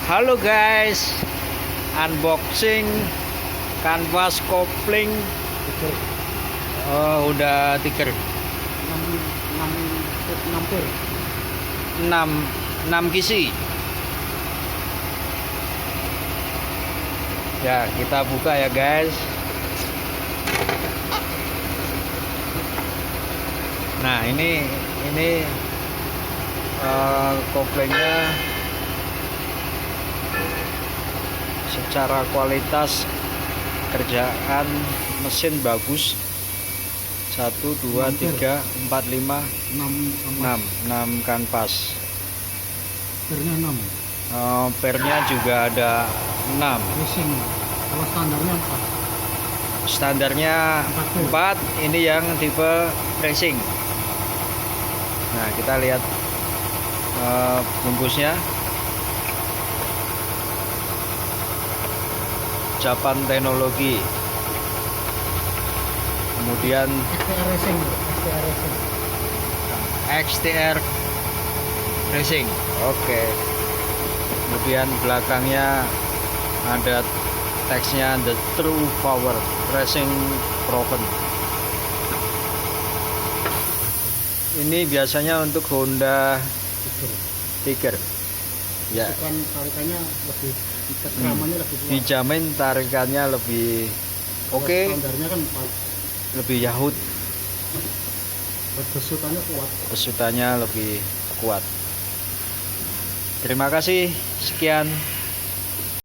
Halo guys, unboxing kanvas kopling. Oh, udah tiker 6 kisi. Ya, kita buka ya guys. Nah, ini koplingnya secara kualitas kerjaan mesin bagus. 1 2 3 4 5 6 kanvas. Pernya 6. Pernya juga ada 6. Racing. Kalau standarnya 4. Standarnya 4. Ini yang tipe racing. Nah, kita lihat bungkusnya. Japan Teknologi. Kemudian XTR Racing. Oke. Kemudian belakangnya ada teksnya The True Power Racing Proven. Ini biasanya untuk Honda Tiger. Ya. Kan tarikannya lebih keteramannya lebih kuat. Dijamin tarikannya lebih oke. Standarnya kan 4. Lebih yahut. Besutannya kuat. Besutannya lebih kuat. Terima kasih. Sekian.